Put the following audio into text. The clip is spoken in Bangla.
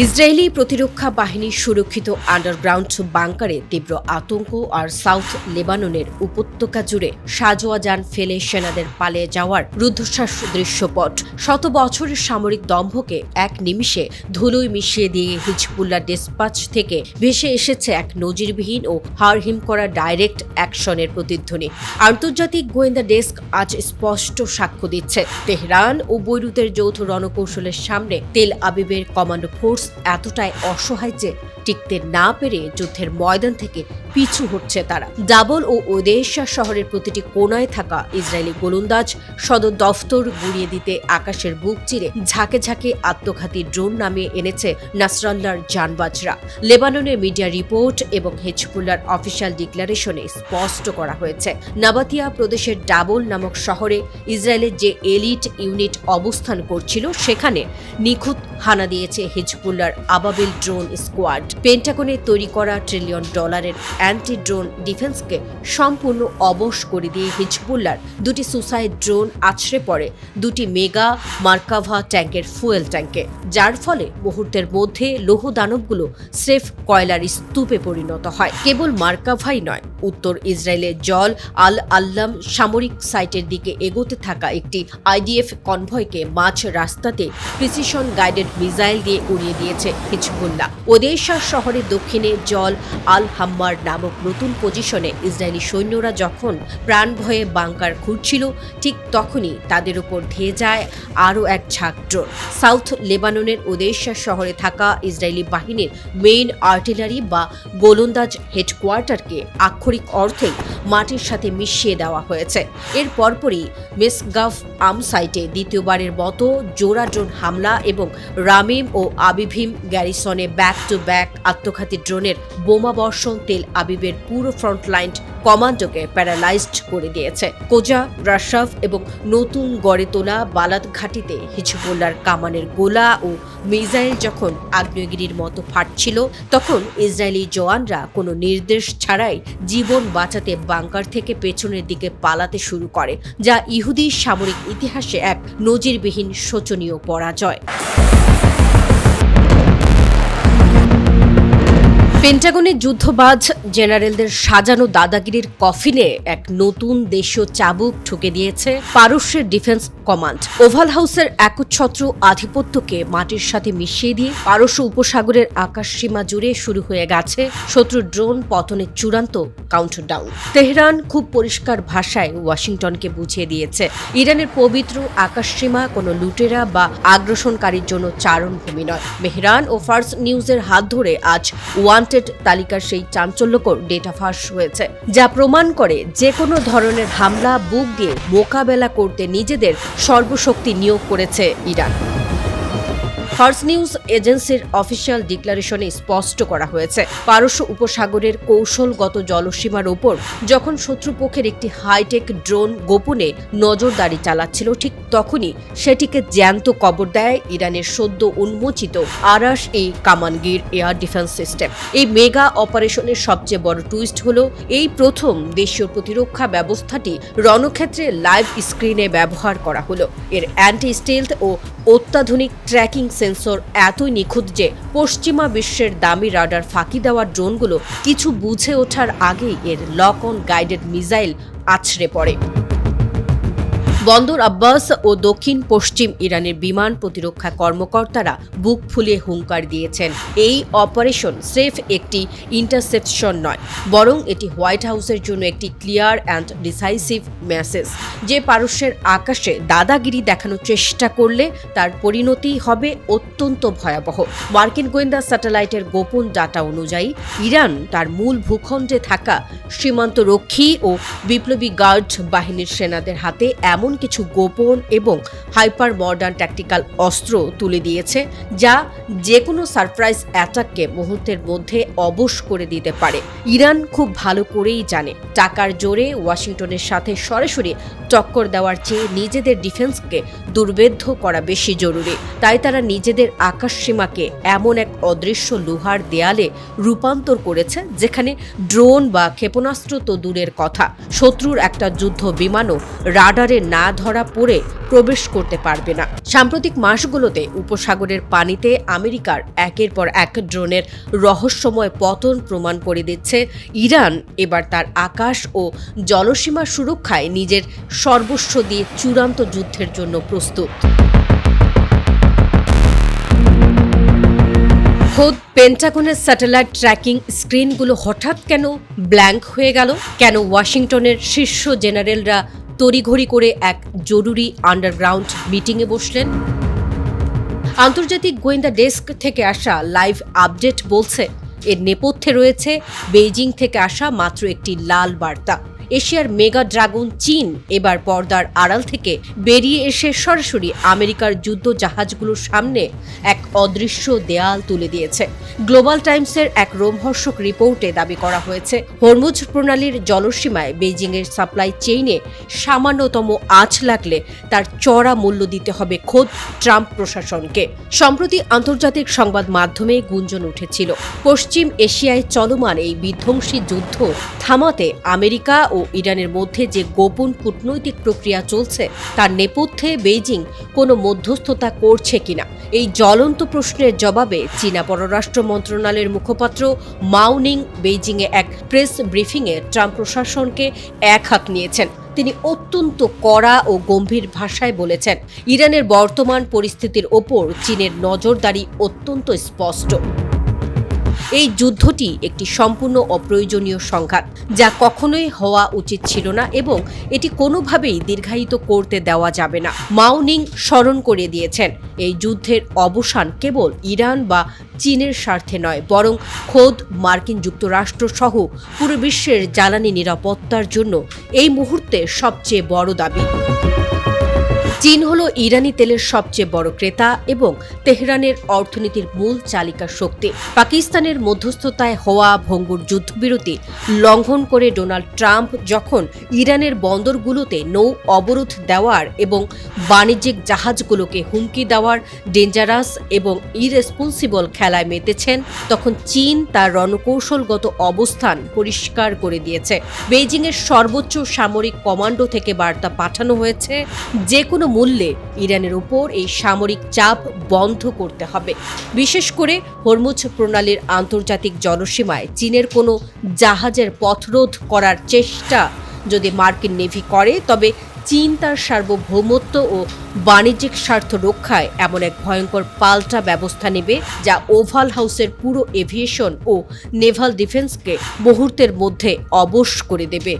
ইসরায়েলি প্রতিরক্ষা বাহিনীর সুরক্ষিত আন্ডারগ্রাউন্ড বাংকারে তীব্র আতঙ্ক আর সাউথ লেবাননের উপত্যকা জুড়ে সাজোয়া যান ফেলে সেনাদের পালিয়ে যাওয়ার রুদ্ধশ্বাস দৃশ্যপট শত বছরের সামরিক দম্ভকে এক নিমিষে ধুলোয় মিশিয়ে দিয়ে হিজবুল্লাহ ডেসপাচ থেকে ভেসে এসেছে এক নজিরবিহীন ও হাড়হিম করা ডাইরেক্ট অ্যাকশনের প্রতিধ্বনি। আন্তর্জাতিক গোয়েন্দা ডেস্ক আজ স্পষ্ট সাক্ষ্য দিচ্ছে, তেহরান ও বৈরুতের যৌথ রণকৌশলের সামনে তেল আবিবের কমান্ডো ফোর্স এতটাই অসহায় যে টিকতে না পেরে যুদ্ধের ময়দান থেকে পিছু হচ্ছে তারা। ডাবল ও ওদেশা শহরের প্রতিটি কোনায় থাকা ইসরায়েলি গোলন্দাজ সদর দফতর গুড়িয়ে দিতে আকাশের বুক চিরে ঝাঁকে ঝাঁকে আত্মঘাতী ড্রোন নামিয়ে এনেছে নাসরাল্লাহর জানবাজরা। লেবাননের মিডিয়া রিপোর্ট এবং হিজবুল্লাহর অফিসিয়াল ডিক্লারেশনে স্পষ্ট করা হয়েছে, নাবাতিয়া প্রদেশের ডাবল নামক শহরে ইসরায়েলের যে এলিট ইউনিট অবস্থান করছিল সেখানে নিখুঁত হানা দিয়েছে হিজবুল্লাহর আবাবিল ড্রোন স্কোয়াড। পেন্টাগনে তৈরি করা $1 ট্রিলিয়ন অ্যান্টি ড্রোন ডিফেন্সকে সম্পূর্ণ অবশ করে দিয়ে হিজবুল্লাহর দুটি সুসাইড ড্রোন আছড়ে পড়ে দুটি মেগা মার্কাভা ট্যাঙ্কের ফুয়েল ট্যাঙ্কে, যার ফলে মুহূর্তের মধ্যে লৌহ দানবগুলো স্রেফ কয়লার স্তূপে পরিণত হয়। কেবল মার্কাভাই নয়, উত্তর ইসরায়েলের জল আল আল্লাম সামরিক সাইটের দিকে এগোতে থাকা একটি আইডিএফ কনভয়কে মাঝ রাস্তাতে প্রিসিশন গাইডেড মিসাইল দিয়ে উড়িয়ে দিয়েছে হিজবুল্লাহ। ওদেশা শহরের দক্ষিণে জল আল হাম্মার নামক নতুন পজিশনে ইসরায়েলি সৈন্যরা যখন প্রাণ ভয়ে বাংকার খুঁড়ছিল, ঠিক তখনই তাদের উপর ধেয়ে যায় আরও এক ঝাঁক ড্রোন। সাউথ লেবাননের ওদেশা শহরে থাকা ইসরায়েলি বাহিনীর মেইন আর্টিলারি বা গোলন্দাজ হেডকোয়ার্টারকে আক্ষরিক অর্থেই মাটির সাথে মিশিয়ে দেওয়া হয়েছে। এর পরপরই মেসগাফ আম সাইটে দ্বিতীয়বারের মতো জোড়া ড্রোন হামলা এবং রামিম ও আবিভিম গ্যারিসনে ব্যাক টু ব্যাক আত্মঘাতী ড্রোনের বোমা বর্ষণ তেল আবিবের পুরো ফ্রন্টলাইন কমান্ডোকে প্যারালাইজড করে দিয়েছে। কোজা, রাশাফ এবং নতুন গড়ে তোলা বালাদ ঘাটিতে হিজবুল্লাহর কামানের গোলা ও মিসাইল যখন আগ্নেয়গিরির মতো ফাটছিল, তখন ইসরায়েলি জওয়ানরা কোনো নির্দেশ ছাড়াই জীবন বাঁচাতে বাংকার থেকে পেছনের দিকে পালাতে শুরু করে, যা ইহুদি সামরিক ইতিহাসে এক নজিরবিহীন শোচনীয় পরাজয়। পেন্টাগনের যুদ্ধবাজ জেনারেলদের সাজানো দাদাগিরির কফিনে এক নতুন দেশীয় চাবুক ঠুকে দিয়েছে পারস্যের ডিফেন্স কমান্ড। ওভাল হাউসের একচ্ছত্র আধিপত্যকে মাটির সাথে মিশিয়ে দিয়ে পারস্য উপসাগরের আকাশসীমা জুড়ে শুরু হয়ে গেছে শত্রুর ড্রোন পতনের চূড়ান্ত কাউন্টডাউন। তেহরান খুব পরিষ্কার ভাষায় ওয়াশিংটনকে বুঝিয়ে দিয়েছে, ইরানের পবিত্র আকাশসীমা কোনো লুটেরা বা আগ্রাসনকারীর জন্য চারণভূমি নয়। মেহরান ও ফার্স নিউজের হাত ধরে আজ ওয়ান্টেড তালিকার সেই চাঞ্চল্যকর ডেটা ফাঁস হয়েছে, যা প্রমাণ করে যে কোনো ধরনের হামলা বুক দিয়ে মোকাবেলা করতে নিজেদের সর্বশক্তি নিয়োগ করেছে ইরান। ফার্স নিউজ এজেন্সির অফিসিয়াল ডিক্লারেশনে স্পষ্ট করা হয়েছে, পারস্য উপসাগরের কৌশলগত জলসীমার ওপর যখন শত্রুপক্ষের একটি হাইটেক ড্রোন গোপনে নজরদারি চালাচ্ছিল, ঠিক তখনই সেটিকে জ্যান্ত কবর দেয় ইরানের সদ্য উন্মোচিত আরাশ-ই কামানগির এয়ার ডিফেন্স সিস্টেম। এই মেগা অপারেশনের সবচেয়ে বড় টুইস্ট হলো, এই প্রথম দেশীয় প্রতিরক্ষা ব্যবস্থাটি রণক্ষেত্রে লাইভ স্ক্রিনে ব্যবহার করা হলো। এর অ্যান্টি স্টেলথ ও অত্যাধুনিক ট্র্যাকিং সেন্সর এতই নিখুঁত যে পশ্চিমা বিশ্বের দামি রাডার ফাঁকি দেওয়া ড্রোনগুলো কিছু বুঝে ওঠার আগেই এর লক অন গাইডেড মিসাইল আছড়ে পড়ে। বন্দর আব্বাস ও দক্ষিণ পশ্চিম ইরানের বিমান প্রতিরক্ষা কর্মকর্তারা বুক ফুলিয়ে হুঙ্কার দিয়েছেন, এই অপারেশন স্রেফ একটি ইন্টারসেপশন নয়, বরং এটি হোয়াইট হাউসের জন্য একটি ক্লিয়ার অ্যান্ড ডিসাইসিভ মেসেজ যে পারস্যের আকাশে দাদাগিরি দেখানোর চেষ্টা করলে তার পরিণতি হবে অত্যন্ত ভয়াবহ। মার্কিন গোয়েন্দা স্যাটেলাইটের গোপন ডাটা অনুযায়ী ইরান তার মূল ভূখণ্ডে থাকা সীমান্তরক্ষী ও বিপ্লবী গার্ড বাহিনীর সেনাদের হাতে এমন কিছু গোপন এবং হাইপার মডার্ন ট্যাকটিক্যাল অস্ত্র তুলে দিয়েছে, যা যে কোনো সারপ্রাইজ অ্যাটাককে মুহূর্তের মধ্যে অবশ করে দিতে পারে। ইরান খুব ভালো করেই জানে, টাকার জোরে ওয়াশিংটনের সাথে সরাসরি টক্কর দেওয়ার চেয়ে নিজেদের ডিফেন্সকে দুর্ভেদ্য করা বেশি জরুরি। তাই তারা নিজেদের আকাশসীমাকে এমন এক অদৃশ্য লোহার দেয়ালে রূপান্তর করেছে, যেখানে ড্রোন বা ক্ষেপণাস্ত্র তো দূরের কথা, শত্রুর একটা যুদ্ধ বিমানও রাডারে না ধরা পড়ে প্রবেশ করতে পারবে না। সাম্প্রতিক মাসগুলোতে উপসাগরের পানিতে আমেরিকার একের পর এক ড্রোনের রহস্যময় পতন প্রমাণ করে দিচ্ছে ইরান এবার তার আকাশ ও জলসীমা সুরক্ষায় নিজের সর্বস্ব দিয়ে চূড়ান্ত যুদ্ধের জন্য প্রস্তুত। খোদ পেন্টাগনের স্যাটেলাইট ট্র্যাকিং স্ক্রিনগুলো হঠাৎ কেন ব্ল্যাঙ্ক হয়ে গেল? কেন ওয়াশিংটনের শীর্ষ জেনারেলরা তড়িঘড়ি করে এক জরুরি আন্ডারগ্রাউন্ড মিটিংয়ে বসলেন? আন্তর্জাতিক গোয়েন্দা ডেস্ক থেকে আসা লাইভ আপডেট বলছে, এর নেপথ্যে রয়েছে বেইজিং থেকে আসা মাত্র একটি লাল বার্তা। এশিয়ার মেগা ড্রাগন চীন এবার পর্দার আড়াল থেকে বেরিয়ে এসে সরাসরি আমেরিকার যুদ্ধ জাহাজগুলোর সামনে এক অদৃশ্য দেয়াল তুলে দিয়েছে। গ্লোবাল টাইমসের এক রোমহর্ষক রিপোর্টে দাবি করা হয়েছে, হরমুজ প্রণালীর জলসীমায় বেইজিংয়ের সাপ্লাই চেইনে সামান্যতম আঁচ লাগলে তার চড়া মূল্য দিতে হবে খোদ ট্রাম্প প্রশাসনকে। সম্প্রতি আন্তর্জাতিক সংবাদ মাধ্যমে গুঞ্জন উঠেছিল, পশ্চিম এশিয়ায় চলমান এই বিধ্বংসী যুদ্ধ থামাতে আমেরিকা ও ইরানের মধ্যে যে গোপন কূটনৈতিক প্রক্রিয়া চলছে তার নেপথ্যে বেইজিং কোনো মধ্যস্থতা করছে কিনা, এই জ্বলন্ত প্রশ্নের জবাবে চীনা পররাষ্ট্র মন্ত্রণালয়ের মুখপাত্র মাও নিং বেইজিংয়ে এক প্রেস ব্রিফিংয়ে ট্রাম্প প্রশাসনকে একহাত নিয়েছেন। তিনি অত্যন্ত কড়া ও গম্ভীর ভাষায় বলেছেন, ইরানের বর্তমান পরিস্থিতির ওপর চীনের নজরদারি অত্যন্ত স্পষ্ট। এই যুদ্ধটি একটি সম্পূর্ণ অপ্রয়োজনীয় সংঘাত, যা কখনোই হওয়া উচিত ছিল না এবং এটি কোনোভাবেই দীর্ঘায়িত করতে দেওয়া যাবে না। মাও নিং স্মরণ করিয়ে দিয়েছেন, এই যুদ্ধের অবসান কেবল ইরান বা চীনের স্বার্থে নয়, বরং খোদ মার্কিন যুক্তরাষ্ট্র সহ পুরো বিশ্বের জ্বালানি নিরাপত্তার জন্য এই মুহূর্তে সবচেয়ে বড় দাবি। চীন হল ইরানি তেলের সবচেয়ে বড় ক্রেতা এবং তেহরানের অর্থনীতির মূল চালিকা শক্তি। পাকিস্তানের মধ্যস্থতায় হওয়া ভঙ্গুর যুদ্ধবিরতি লঙ্ঘন করে ডোনাল্ড ট্রাম্প যখন ইরানের বন্দরগুলোতে নৌ অবরোধ দেওয়ার এবং বাণিজ্যিক জাহাজগুলোকে হুমকি দেওয়ার ডেঞ্জারাস এবং ইরেসপন্সিবল খেলায় মেতেছেন, তখন চীন তার রণকৌশলগত অবস্থান পরিষ্কার করে দিয়েছে। বেইজিংয়ের সর্বোচ্চ সামরিক কমান্ডো থেকে বার্তা পাঠানো হয়েছে, যে কোনো মূল্যে ইরানের উপর এই সামরিক চাপ বন্ধ করতে হবে। বিশেষ করে হরমুজ প্রণালীর আন্তর্জাতিক জলসীমায় চীনের কোনো জাহাজের পথরোধ করার চেষ্টা যদি মার্কিন নেভি করে, তবে চীন তার সার্বভৌমত্ব ও বাণিজ্যিক স্বার্থ রক্ষায় এমন এক ভয়ঙ্কর পাল্টা ব্যবস্থা নেবে যা ওভাল হাউসের পুরো এভিয়েশন ও নেভাল ডিফেন্সকে মুহূর্তের মধ্যে অবশ করে দেবে।